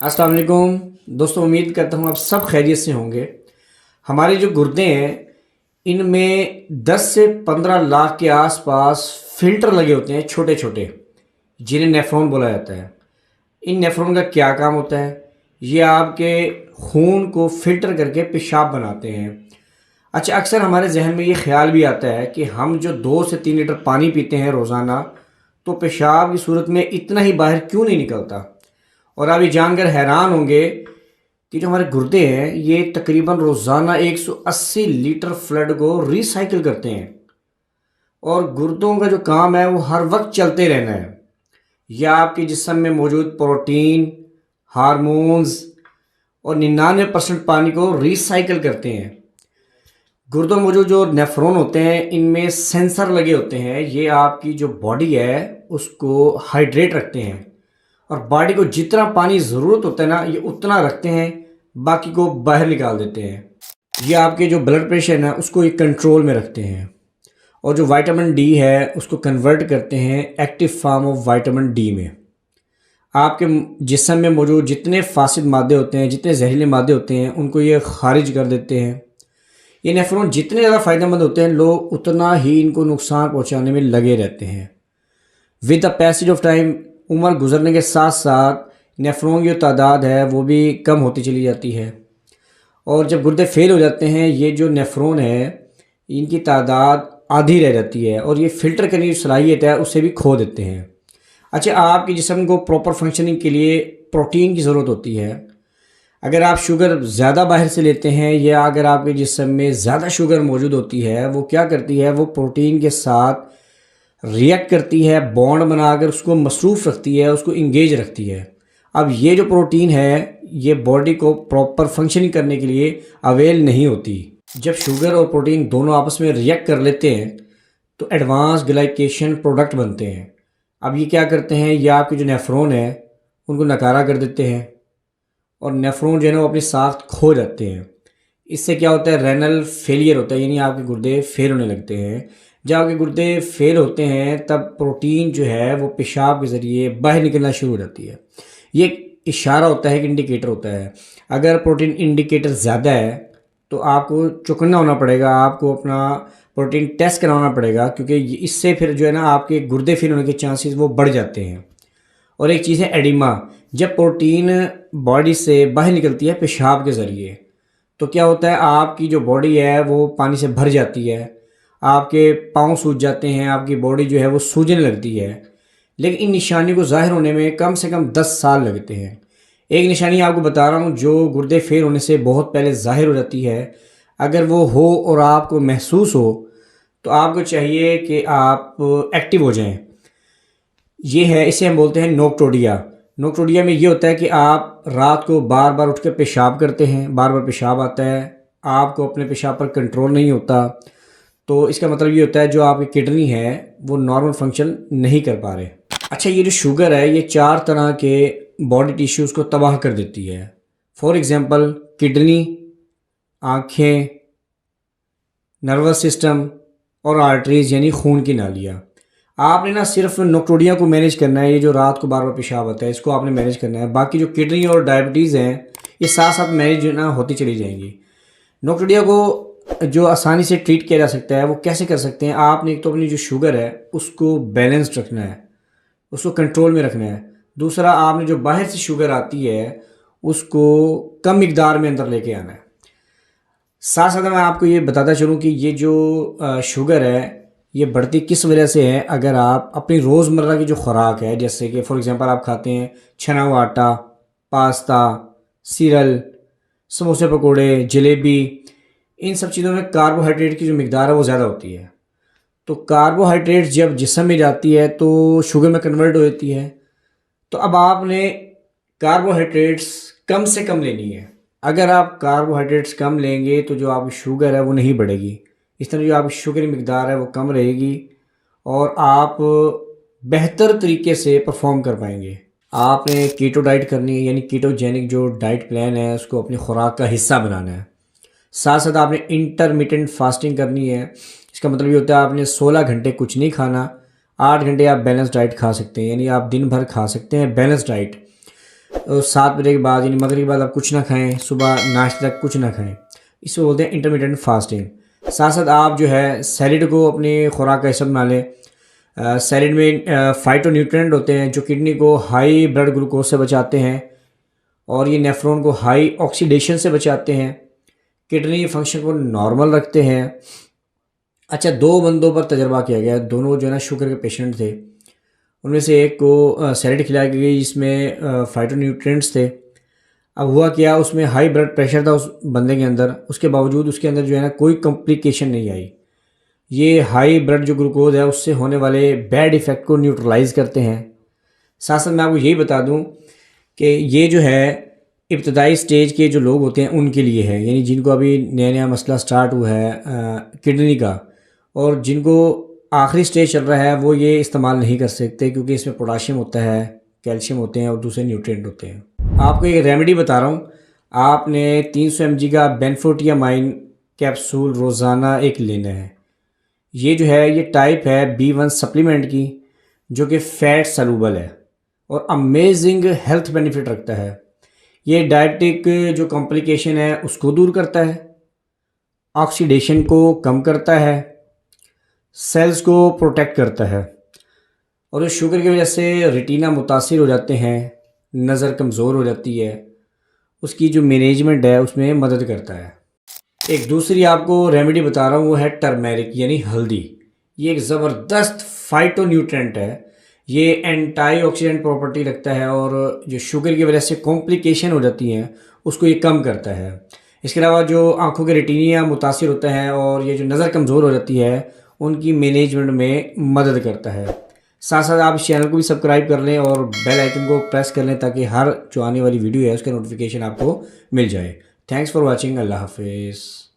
अस्सलाम वालेकुम दोस्तों, उम्मीद करता हूँ आप सब खैरियत से होंगे। हमारे जो गुर्दे हैं इनमें 10 से 15 लाख के आसपास फ़िल्टर लगे होते हैं, छोटे छोटे, जिन्हें नेफ्रॉन बोला जाता है। इन नेफ्रॉन का क्या काम होता है? ये आपके खून को फ़िल्टर करके पेशाब बनाते हैं। अच्छा, अक्सर हमारे जहन में ये ख्याल भी आता है कि हम जो 2 से 3 लीटर पानी पीते हैं रोज़ाना, तो पेशाब की सूरत में इतना ही बाहर क्यों नहीं निकलता। और आप ये जानकर हैरान होंगे कि जो हमारे गुर्दे हैं ये तकरीबन रोज़ाना 180 लीटर फ्लड को रिसाइकिल करते हैं। और गुर्दों का जो काम है वो हर वक्त चलते रहना है। यह आपके जिस्म में मौजूद प्रोटीन, हार्मोन्स और 99% पानी को रिसाइकिल करते हैं। गुर्दों में मौजूद जो नेफ्रॉन होते हैं इनमें सेंसर लगे होते हैं। ये आपकी जो बॉडी है उसको हाइड्रेट रखते हैं और बॉडी को जितना पानी ज़रूरत होता है ना ये उतना रखते हैं, बाकी को बाहर निकाल देते हैं। ये आपके जो ब्लड प्रेशर है उसको ये कंट्रोल में रखते हैं। और जो विटामिन डी है उसको कन्वर्ट करते हैं active form of vitamin D में। आपके जिस्म में मौजूद जितने फासिद मादे होते हैं, जितने जहरीले मादे होते हैं, उनको ये खारिज कर देते हैं। ये नेफ्रॉन जितने ज़्यादा फ़ायदेमंद होते हैं, लोग उतना ही इनको नुकसान पहुंचाने में लगे रहते हैं। With the passage of time, उम्र गुजरने के साथ साथ नेफ्रॉन की जो तादाद है वो भी कम होती चली जाती है। और जब गुर्दे फेल हो जाते हैं, ये जो नेफ्रॉन है इनकी तादाद आधी रह जाती है और ये फ़िल्टर करने की सलाहियत है उसे भी खो देते हैं। अच्छा, आपके जिस्म को प्रॉपर फंक्शनिंग के लिए प्रोटीन की ज़रूरत होती है। अगर आप शुगर ज़्यादा बाहर से लेते हैं या अगर आपके जिस्म में ज़्यादा शुगर मौजूद होती है, वो क्या करती है, वो प्रोटीन के साथ रिएक्ट करती है, बॉन्ड बनाकर उसको मसरूफ़ रखती है, उसको इंगेज रखती है। अब ये जो प्रोटीन है ये बॉडी को प्रॉपर फंक्शनिंग करने के लिए अवेल नहीं होती। जब शुगर और प्रोटीन दोनों आपस में रिएक्ट कर लेते हैं तो एडवांस ग्लाइकेशन प्रोडक्ट बनते हैं। अब ये क्या करते हैं, ये आपके जो नेफ्रॉन है उनको नकारा कर देते हैं और नेफ्रॉन जो है ना वो अपनी साख्त खो जाते हैं। इससे क्या होता है, रेनल फेलियर होता है, यानी आपके गुर्दे फेल होने लगते हैं। जब आपके गुर्दे फेल होते हैं तब प्रोटीन जो है वो पेशाब के ज़रिए बाहर निकलना शुरू हो जाती है। ये एक इशारा होता है, एक इंडिकेटर होता है। अगर प्रोटीन इंडिकेटर ज़्यादा है तो आपको चौकन्ना होना पड़ेगा, आपको अपना प्रोटीन टेस्ट करवाना पड़ेगा, क्योंकि इससे फिर जो है ना आपके गुर्दे फेल होने के चांसेस वो बढ़ जाते हैं। और एक चीज़ है एडिमा। जब प्रोटीन बॉडी से बाहर निकलती है पेशाब के ज़रिए तो क्या होता है, आपकी जो बॉडी है वो पानी से भर जाती है, आपके पाँव सूज जाते हैं, आपकी बॉडी जो है वो सूजने लगती है। लेकिन इन निशानियों को ज़ाहिर होने में कम से कम 10 साल लगते हैं। एक निशानी आपको बता रहा हूँ जो गुर्दे फेल होने से बहुत पहले ज़ाहिर हो जाती है। अगर वो हो और आपको महसूस हो तो आपको चाहिए कि आप एक्टिव हो जाएं। ये है, इसे हम बोलते हैं नोक्टोडिया। नोक्टोडिया में ये होता है कि आप रात को बार बार उठ कर पेशाब करते हैं, बार बार पेशाब आता है, आपको अपने पेशाब पर कंट्रोल नहीं होता। तो इसका मतलब ये होता है जो आपकी किडनी है वो नॉर्मल फंक्शन नहीं कर पा रहे। अच्छा, ये जो शुगर है ये 4 तरह के बॉडी टिश्यूज़ को तबाह कर देती है। फॉर एग्ज़ाम्पल किडनी, आँखें, नर्वस सिस्टम और आर्टरीज़ यानी खून की नालियाँ। आपने ना सिर्फ नोक्टोडिया को मैनेज करना है, ये जो रात को बार बार पेशाब आता है इसको आपने मैनेज करना है। बाकी जो किडनी और डायबिटीज़ हैं ये साथ साथ मैनेज ना होती चली जाएंगी। नोक्टोडिया को जो आसानी से ट्रीट किया जा सकता है वो कैसे कर सकते हैं, आपने एक तो अपनी जो शुगर है उसको बैलेंस्ड रखना है, उसको कंट्रोल में रखना है। दूसरा, आपने जो बाहर से शुगर आती है उसको कम मिकदार में अंदर लेके आना है। साथ साथ मैं आपको ये बताता चलूँ कि ये जो शुगर है ये बढ़ती किस वजह से है। अगर आप अपनी रोज़मर्रा की जो खुराक है, जैसे कि फॉर एग्ज़ाम्पल आप खाते हैं छना हुआ आटा, पास्ता, सीरल, समोसे, पकोड़े, जलेबी, इन सब चीज़ों में कार्बोहाइड्रेट की जो मिकदार है वो ज़्यादा होती है। तो कार्बोहाइड्रेट जब जिस्म में जाती है तो शुगर में कन्वर्ट हो जाती है। तो अब आपने कार्बोहाइड्रेट्स कम से कम लेनी है। अगर आप कार्बोहाइड्रेट्स कम लेंगे तो जो आपकी शुगर है वो नहीं बढ़ेगी। इस तरह जो आपकी शुगर की मिकदार है वो कम रहेगी और आप बेहतर तरीके से परफॉर्म कर पाएंगे। आपने कीटो डाइट करनी है, यानी कीटोजेनिक जो डाइट प्लान है उसको अपनी खुराक का हिस्सा बनाना है। साथ साथ आपने इंटरमिटेंट फास्टिंग करनी है। इसका मतलब ये होता है आपने 16 घंटे कुछ नहीं खाना, 8 घंटे आप बैलेंस डाइट खा सकते हैं, यानी आप दिन भर खा सकते हैं बैलेंस डाइट। और 7 बजे के बाद यानी मगरिब के बाद आप कुछ ना खाएं, सुबह नाश्ते तक कुछ ना खाएं, इसको बोलते हैं इंटरमिटेंट फास्टिंग। साथ साथ आप जो है सैलड को अपनी खुराक का हिस्सा बना लें। सैलड में फाइटोन्यूट्रिएंट होते हैं जो किडनी को हाई ब्लड ग्लूकोज से बचाते हैं और ये नेफ्रॉन को हाई ऑक्सीडेशन से बचाते हैं, किडनी फंक्शन को नॉर्मल रखते हैं। अच्छा, 2 बंदों पर तजर्बा किया गया, दोनों जो है ना शुगर के पेशेंट थे। उनमें से एक को सैलड खिलाई गई जिसमें फाइटोन्यूट्रिएंट्स थे। अब हुआ क्या, उसमें हाई ब्लड प्रेशर था उस बंदे के अंदर, उसके बावजूद उसके अंदर जो है ना कोई कॉम्प्लिकेशन नहीं आई। ये हाई ब्लड जो ग्लूकोज है उससे होने वाले बैड इफ़ेक्ट को न्यूट्रलाइज करते हैं। साथ साथ मैं आपको यही बता दूं कि ये जो है इब्तदाई स्टेज के जो लोग होते हैं उनके लिए है, यानी जिनको अभी नया नया मसला स्टार्ट हुआ है किडनी का, और जिनको आखिरी स्टेज चल रहा है वो ये इस्तेमाल नहीं कर सकते क्योंकि इसमें पोटाशियम होता है, कैल्शियम होते हैं और दूसरे न्यूट्रिएंट होते हैं। आपको एक रेमेडी बता रहा हूँ, आपने 300 mg का बेनिफोटियामाइन कैप्सूल रोज़ाना एक लेना है। ये जो है ये टाइप है B1 सप्लीमेंट की, जो कि फ़ैट सलूबल है और अमेजिंग हेल्थ बेनिफिट रखता है। ये डायबिटिक जो कॉम्प्लिकेशन है उसको दूर करता है, ऑक्सीडेशन को कम करता है, सेल्स को प्रोटेक्ट करता है, और इस शुगर की वजह से रेटिना मुतासिर हो जाते हैं, नज़र कमज़ोर हो जाती है, उसकी जो मैनेजमेंट है उसमें मदद करता है। एक दूसरी आपको रेमेडी बता रहा हूँ वो है टर्मेरिक यानी हल्दी। ये एक ज़बरदस्त फाइटोन्यूट्रिएंट है, ये एंटीऑक्सीडेंट प्रॉपर्टी रखता है और जो शुगर की वजह से कॉम्प्लिकेशन हो जाती हैं उसको ये कम करता है। इसके अलावा जो आंखों के रेटिनिया मुतासिर होता है और ये जो नज़र कमज़ोर हो जाती है उनकी मैनेजमेंट में मदद करता है। साथ साथ आप इस चैनल को भी सब्सक्राइब कर लें और बेल आइकन को प्रेस कर लें ताकि हर जो आने वाली वीडियो है उसका नोटिफिकेशन आपको मिल जाए। Thanks for watching. अल्लाह हाफिज़।